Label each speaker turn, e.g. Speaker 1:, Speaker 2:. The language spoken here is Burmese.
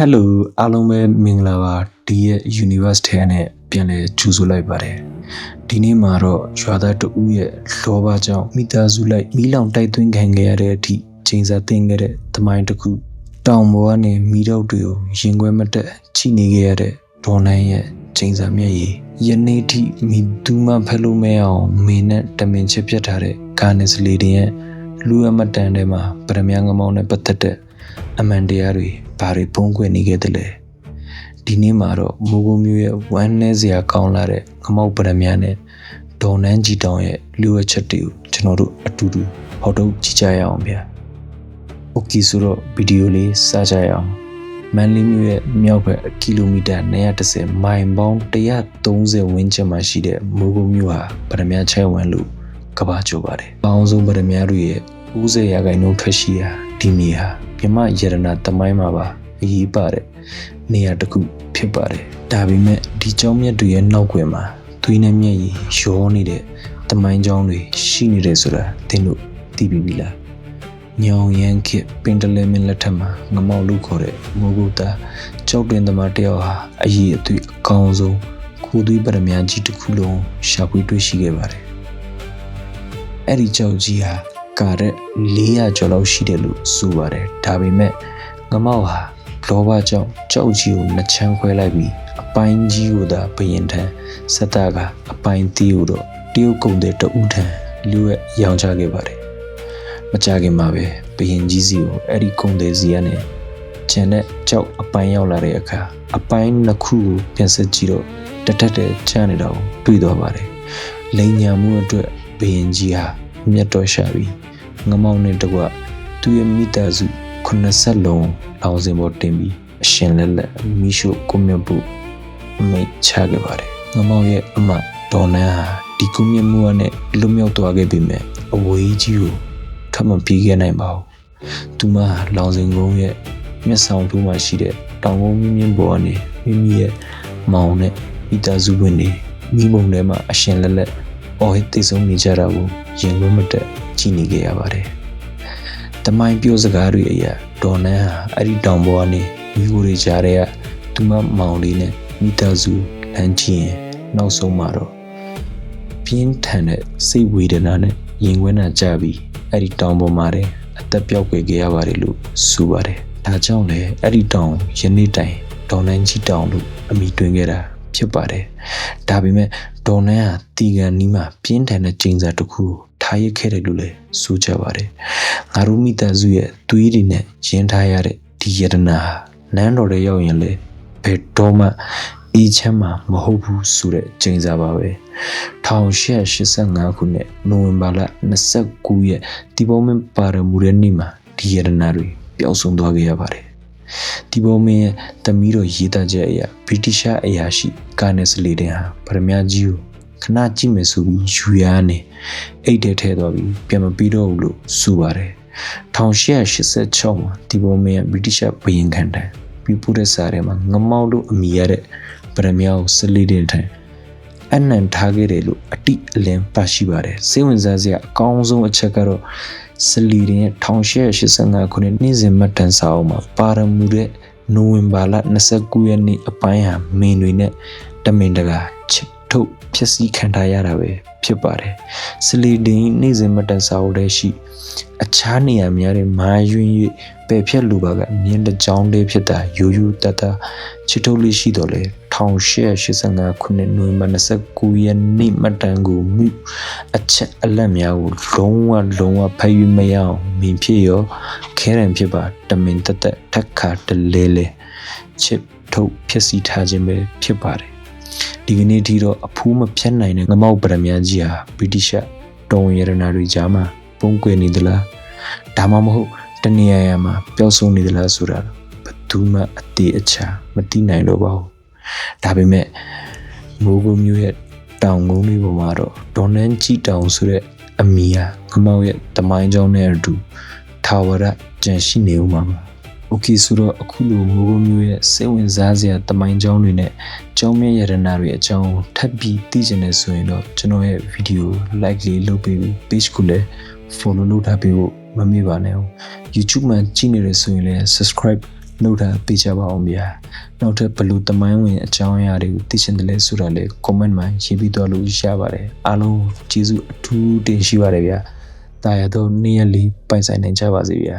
Speaker 1: Hello အားလုံးပဲမင်္ဂလာပါဒီရဲ့ Universe ထဲနဲ့ပြန်လဲကြိုဆိုလိုက်ပါတယ်ဒီနေ့မှာတော့ရွာသားတဦးရဲ့လောဘကြောင့်မိသားစုလိုက်မီးလောင်တိုက်သွင်းခံခဲ့ရတဲ့အထိချိန်စာသိမ်းခဲ့တဲ့သမိုင်းတစ်ခုတောင်ပေါ်ကနေမီးတောက်တွေကိုရင်ခွဲမတက်ချိနေခဲ့ရတဲ့ဒေါ်နန်းရဲ့ချိန်စာမျက်ရည်ယနေ့ထိမိသူမှဖက်လို့မရအောင်မင်းနဲ့တမင်ချစ်ပြတ်ထားတဲ့ကာနစ်လီတင်ရဲ့လူအမတန်ထဲမှာဗရမ ्या ငမောင်းနဲ့ပတ်သက်တဲ့အမှန်တရားတွေဘာတွေပုံကွယ်နေခဲ့တယ်လဲဒီနေ့မှာတော့မိုးကုံမျိုးရဲ့ဝမ်းနည်းစရာကောင်းလာတဲ့ငမောက်ဗရမ ्या နဲ့ဒေါ်နန်းကြီးတောင်ရဲ့လူဝက်ချက်တွေကိုကျွန်တော်တို့အတူတူဟောတော့ကြည့်ကြရအောင်ဗျာโอเคဆိုတော့ဗီဒီယိုလေးစကြရအောင်မန်လေးမျိုးရဲ့မြောက်ဘက်ကီလိုမီတာ210မိုင်ပေါင်း130ဝန်းကျင်မှာရှိတဲ့မိုးကုံမျိုးဟာဗရမ ्या ချဲဝမ်းလို့ကဘာကျော်ပါတယ်။ပေါင်းစုံဗရမ ्या တို့ရဲ့90%ထွက်ရှိရာဒီမြေဟာမြမရတနာတမိုင်းမှာပါအရေးပါတဲ့နေရာတစ်ခုဖြစ်ပါတယ်။ဒါပေမဲ့ဒီကျောင်းမြတ်တွေရဲ့နောက်ွယ်မှာသွေးနဲ့မျက်ရည်ရောနေတဲ့တမိုင်းကျောင်းတွေရှိနေတယ်ဆိုတာသင်တို့သိပြီလား။ညောင်ရမ်းခေပင်တလဲမင်းလက်ထက်မှာငမောက်လူခေါ်တဲ့မိုးကုတ်သားကျောက်တွင်သမားတယောက်ဟာအရေးအသွေးအကောင်းဆုံးခိုးသွေးဗရမ ्या ကြီးတစ်ခုလုံးရှာဖွေတွေ့ရှိခဲ့ပါတယ်။အဲ့ဒီကျောက်ကြီးဟာကာရက်400ကျော်လောက်ရှိတယ်လို့ဆိုပါတယ်ဒါပေမဲ့ငမောက်ဟာလောဘကြောင့်ကြောက်ကြီးကိုနှစ်ချမ်းခွဲလိုက်ပြီးအပိုင်းကြီးကိုသာဘယင်ထံစက်တာကအပိုင်းသေးကိုတော့တရုတ်ကုံတဲ့တဦးထံလူရဲ့ရောင်းချခဲ့ပါတယ်မကြခင်မှာပဲဘယင်ကြီးစီကိုအဲ့ဒီကုံတဲ့စီကနေကျန်တဲ့ကြောက်အပိုင်းရောက်လာတဲ့အခါအပိုင်းနှစ်ခုကိုပြန်ဆက်ကြည့်တော့တထက်တဲ့ချမ်းနေတာကိုတွေ့သွားပါတယ်လိန်ညာမှုအတွက်ဘယင်ကြီးဟာမြတ်တော်ရှာပြီးငမောက်နဲ့တကွသူရဲ့မိသားစု90လုံးလောင်စင်ပေါ်တင်ပြီးအရှင်လက်လက်မိရှုကိုမြတ်ဖို့မိတ်ချခဲ့ပါတယ်ငမောက်ရဲ့အမဒေါ်နန်းဟာဒီကိုမြတ်မှုနဲ့လွတ်မြောက်သွားခဲ့ပြီမဲ့အဝေးကြီးကိုထပ်မပြေးခဲ့နိုင်ပါဘူးသူမလောင်စင်ကုန်းရဲ့မျက်ဆောင်တူးမှရှိတဲ့တောင်ကုန်းမြင့်ပေါ်ကနေမိမိရဲ့မောင်နဲ့မိသားစုဝင်တွေမိမုံထဲမှာအရှင်လက်လက်အော်ဟစ်သိဆုံးနေကြတာကိုရင်ခွဲမတက်ကြည့်နေခဲ့ရပါတယ်။တမိုင်းပြောစကားတွေအရာဒေါ်နန်းဟာအဲ့ဒီတောင်ပေါ်ကနေမိကိုတွေကြားတဲ့ကသူမမောင်လေးနဲ့မိသားစုလမ်းကြည့်ရင်နောက်ဆုံးမှာတော့ပြင်းထန်တဲ့စိတ်ဝေဒနာနဲ့ရင်ခွဲနာကြပြီးအဲ့ဒီတောင်ပေါ်မှာအသက်ပြောက်ွယ်ခဲ့ရပါတယ်လို့ဆိုပါတယ်။ဒါကြောင့်လေအဲ့ဒီတောင်ယနေ့တိုင်ဒေါ်နန်းကြီးတောင်လို့အမည်တွင်ခဲ့တာဖြစ်ပါတယ်။ဒါပေမဲ့ဒေါ်နန်းဟာတီကန်နီးမှာပြင်းထန်တဲ့ကျင်းစာတစ်ခုထားရခဲ့တယ်လို့လည်းဆိုကြပါတယ်။ငါတို့မိသားစုရဲ့သွေးတွေနဲ့ရင်းထားရတဲ့ဒီယတနာဟာနန်းတော်တွေရောက်ရင်လေဘယ်တော့မှအေးချမ်းမှာမဟုတ်ဘူးဆိုတဲ့ကျင်းစာပါပဲ။1885ခုနှစ်နိုဝင်ဘာလ29ရက်ဒီပေါ်မင်းပါရမူရဲ့နေ့မှာဒီယတနာတွေပျောက်ဆုံးသွားခဲ့ရပါတယ်။ဒီပေါ်မင်းရဲ့သမီးတော်ရေးသားချက်အရဗြိတိရှအရာရှိကာနစ်လီတင်ဟာဗရမ ्या ကြီးကိုခဏကြည့်မယ်ဆိုပြီးယူရနေအိတ်ထဲထည့်သွားပြီးပြန်မပြီးတော့ဘူးလို့ဆိုပါတယ်1886မှာဒီပေါ်မင်းဗြိတိရှဘယင်ခံတယ်ပြီးပို့တဲ့စာထဲမှာငမောက်လို့အမိရတဲ့ဗရမ ्या ကိုစလီတင်ထံအနံထားခဲ့တယ်လို့အတိအလင်းပါရှိပါတယ်စိတ်ဝင်စားစရာအကောင်းဆုံးအချက်ကတော့စလီတင်ရဲ့1885ခုနှစ်နေ့စဉ်မှတ်တမ်းစာအုပ်မှာပါရမူတဲ့နိုဝင်ဘာလ29ရက်နေ့အပိုင်းဟာမင်းတွေနဲ့တမင်တကာချစ်ထုတ်ဖြစ်စည်းခံထားရတာပဲဖြစ်ပါတယ်စလီတင်နေ့စဉ်မှတ်တမ်းစာအုပ်ထဲရှိအခြားနေရာများတဲ့မာယွင်း၍ပယ်ဖြတ်လူပါကမြင်းတစ်ကြောင်းလေးဖြစ်တာရိုးရိုးတတ်တာချစ်ထုတ်လေးရှိတော့လေ1885ခုနှစ်နိုဝင်ဘာ29ရက်နေ့မှတ်တမ်းကိုမှုအချက်အလက်များကိုလုံးဝဖတ်ယူမရအောင်မင်းဖြစ်ရောခဲရန်ဖြစ်ပါတမင်တက်ထက်ခါတလဲလဲချစ်ထုတ်ဖြစ်စီထားခြင်းပဲဖြစ်ပါတယ်ဒီကနေ့ထိတော့အဖူးမဖြတ်နိုင်တဲ့ငမောက်ဗရမ ्या ကြီးဟာဗြိတိရှတော်ဝင်ရတနာတွေကြားမှာပုံကွယ်နေသလားဒါမှမဟုတ်တနေရာရာမှာပျောက်ဆုံးနေသလားဆိုတာဘယ်သူမှအသေးအချာမသိနိုင်တော့ပါဘူးဒါပေမဲ့မိုးကုံမျိုးရဲ့တောင်ကုန်းလေးပေါ်မှာတော့ဒေါ်နန်းကြီးတောင်ဆိုတဲ့အမည်ဟာငမောက်ရဲ့တမိုင်းကြောင်းနဲ့အတူထာဝရကျန်ရှိနေဦးမှာပါโอเคဆိုတော့အခုလိုမိုးကုံမျိုးရဲ့စိတ်ဝင်စားစရာတမိုင်းကြောင်းတွေနဲ့ကျောင်းမြတ်ရတနာတွေအကြောင်းထပ်ပြီးသိချင်တယ်ဆိုရင်တော့ကျွန်တော်ရဲ့ဗီဒီယို like လေးလုပ်ပေးပြီး page ကိုလည်း follow လုပ်ထားပေးဖို့မမေ့ပါနဲ့။ YouTube မှာကြည့်နေရဆိုရင်လည်း subscribe နှုတ်ထားပေးကြပါအောင်ဗျာနောက်ထပ်ဘလို့တမိုင်းဝင်အကြောင်းအရာတွေကိုသိချင်တယ်လဲဆိုတာလေ comment မှာရေးပြီးတော့လို့ရပါတယ်အားလုံးကျေးဇူးအထူးတင်ရှိပါတယ်ဗျာတာယာတော့နေ့ရက်လေးပိုင်ဆိုင်နိုင်ကြပါစေဗျာ